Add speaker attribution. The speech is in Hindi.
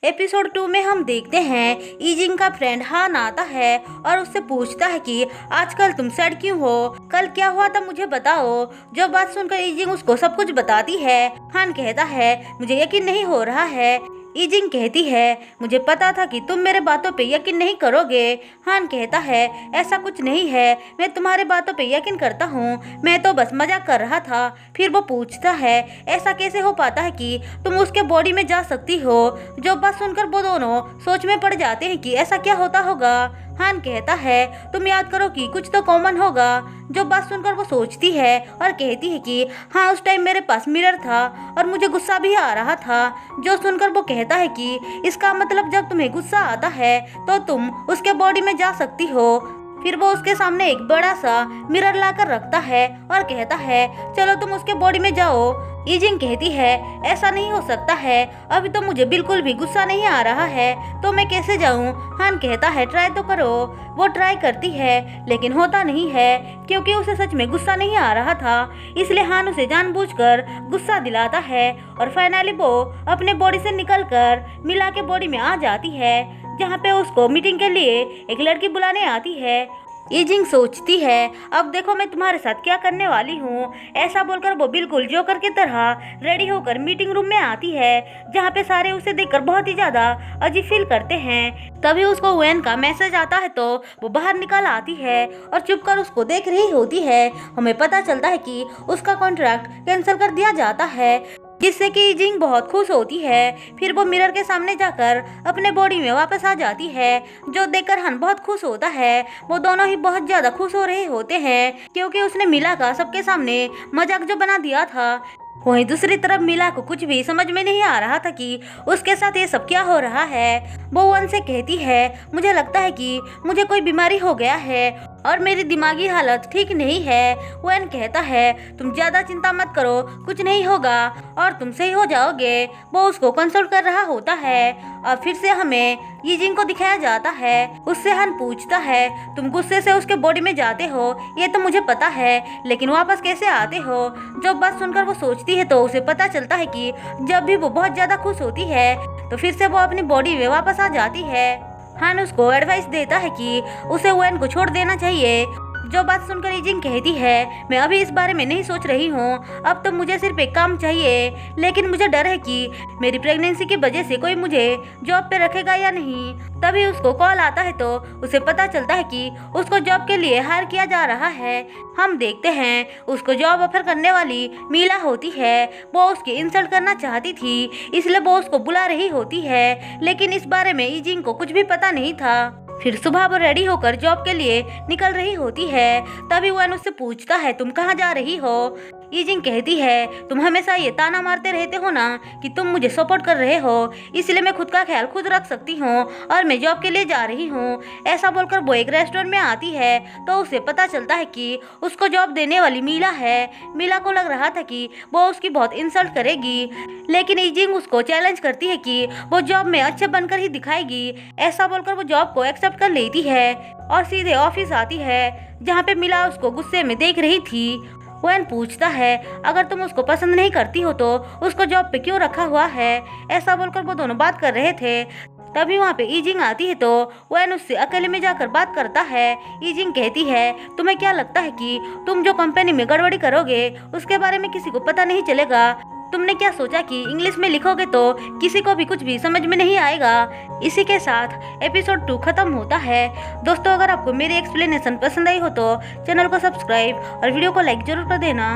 Speaker 1: एपिसोड 2 में हम देखते हैं ईजिंग का फ्रेंड हान आता है और उससे पूछता है कि आजकल तुम सैड क्यों हो, कल क्या हुआ था मुझे बताओ। जो बात सुनकर ईजिंग उसको सब कुछ बताती है। हान कहता है मुझे यकीन नहीं हो रहा है। ईजिंग कहती है मुझे पता था कि तुम मेरे बातों पे यकीन नहीं करोगे। हान कहता है ऐसा कुछ नहीं है, मैं तुम्हारे बातों पे यकीन करता हूँ, मैं तो बस मजाक कर रहा था। फिर वो पूछता है ऐसा कैसे हो पाता है कि तुम उसके बॉडी में जा सकती हो। जो बात सुनकर वो दोनों सोच में पड़ जाते हैं कि ऐसा क्या होता होगा। हान कहता है तुम याद करो कि कुछ तो कॉमन होगा। जो बात सुनकर वो सोचती है और कहती है कि हाँ उस टाइम मेरे पास मिरर था और मुझे गुस्सा भी आ रहा था। जो सुनकर वो कहता है कि इसका मतलब जब तुम्हें गुस्सा आता है तो तुम उसके बॉडी में जा सकती हो। फिर वो उसके सामने एक बड़ा सा मिरर लाकर रखता है और कहता है चलो तुम उसके बॉडी में जाओ। ईजिंग कहती है ऐसा नहीं हो सकता है, अभी तो मुझे बिल्कुल भी गुस्सा नहीं आ रहा है, तो मैं कैसे जाऊं। हान कहता है ट्राई तो करो। वो ट्राई करती है लेकिन होता नहीं है क्योंकि उसे सच में गुस्सा नहीं आ रहा था, इसलिए हान उसे जानबूझकर गुस्सा दिलाता है और फाइनली वो अपने बॉडी से निकलकर मिला के बॉडी में आ जाती है, जहाँ पे उसको मीटिंग के लिए एक लड़की बुलाने आती है। ईजिंग सोचती है अब देखो मैं तुम्हारे साथ क्या करने वाली हूँ। ऐसा बोलकर वो बिल्कुल जोकर की तरह रेडी होकर मीटिंग रूम में आती है, जहाँ पे सारे उसे देखकर बहुत ही ज्यादा अजीब फील करते हैं। तभी उसको वेन का मैसेज आता है तो वो बाहर निकल आती है और चुपकर उसको देख रही होती है। हमें पता चलता है कि उसका कॉन्ट्रैक्ट कैंसिल कर दिया जाता है, जिससे कि ईजिंग बहुत खुश होती है। फिर वो मिरर के सामने जाकर अपने बॉडी में वापस आ जाती है, जो देखकर हन बहुत खुश होता है। वो दोनों ही बहुत ज्यादा खुश हो रहे होते हैं क्योंकि उसने मिला का सबके सामने मजाक जो बना दिया था। वहीं दूसरी तरफ मिला को कुछ भी समझ में नहीं आ रहा था कि उसके साथ ये सब क्या हो रहा है। वो वन से कहती है मुझे लगता है कि मुझे कोई बीमारी हो गया है और मेरी दिमागी हालत ठीक नहीं है। वन कहता है तुम ज्यादा चिंता मत करो, कुछ नहीं होगा और तुम सही हो जाओगे। वो उसको कंसल्ट कर रहा होता है और फिर से हमें यीजिंग को दिखाया जाता है। उससे हन पूछता है तुम गुस्से से उसके बॉडी में जाते हो ये तो मुझे पता है, लेकिन वापस कैसे आते हो। जब बात सुनकर वो सोचती है तो उसे पता चलता है कि जब भी वो बहुत ज्यादा खुश होती है तो फिर से वो अपनी बॉडी में वापस आ जाती है। हान उसको एडवाइस देता है कि उसे वेन को छोड़ देना चाहिए। जो बात सुनकर ईजिंग कहती है मैं अभी इस बारे में नहीं सोच रही हूँ, अब तो मुझे सिर्फ एक काम चाहिए, लेकिन मुझे डर है कि मेरी प्रेगनेंसी की वजह से कोई मुझे जॉब पे रखेगा या नहीं। तभी उसको कॉल आता है तो उसे पता चलता है कि उसको जॉब के लिए हायर किया जा रहा है। हम देखते हैं उसको जॉब ऑफर करने वाली मीला होती है। वो उसकी इंसल्ट करना चाहती थी इसलिए वो उसको बुला रही होती है, लेकिन इस बारे में ईजिंग को कुछ भी पता नहीं था। फिर सुबह वो रेडी होकर जॉब के लिए निकल रही होती है। तभी वन उससे पूछता है तुम कहाँ जा रही हो। ईजिंग कहती है तुम हमेशा ये ताना मारते रहते हो ना कि तुम मुझे सपोर्ट कर रहे हो, इसलिए मैं खुद का ख्याल खुद रख सकती हूँ और मैं जॉब के लिए जा रही हूँ। ऐसा बोलकर वो एक रेस्टोरेंट में आती है तो उसे पता चलता है कि उसको जॉब देने वाली मीला है। मीला को लग रहा था कि वो उसकी बहुत इंसल्ट करेगी, लेकिन ईजिंग उसको चैलेंज करती है कि वो जॉब में अच्छे बनकर ही दिखाएगी। ऐसा बोलकर वो जॉब को एक्सेप्ट कर लेती है और सीधे ऑफिस आती है, जहाँ पे मिला उसको गुस्से में देख रही थी। वेन पूछता है अगर तुम उसको पसंद नहीं करती हो तो उसको जॉब पे क्यों रखा हुआ है। ऐसा बोलकर वो दोनों बात कर रहे थे। तभी वहाँ पे ईजिंग आती है तो वेन उससे अकेले में जाकर बात करता है। ईजिंग कहती है तुम्हें क्या लगता है कि तुम जो कंपनी में गड़बड़ी करोगे उसके बारे में किसी को पता नहीं चलेगा। तुमने क्या सोचा कि इंग्लिश में लिखोगे तो किसी को भी कुछ भी समझ में नहीं आएगा। इसी के साथ एपिसोड 2 खत्म होता है। दोस्तों अगर आपको मेरी एक्सप्लेनेशन पसंद आई हो तो चैनल को सब्सक्राइब और वीडियो को लाइक जरूर कर देना।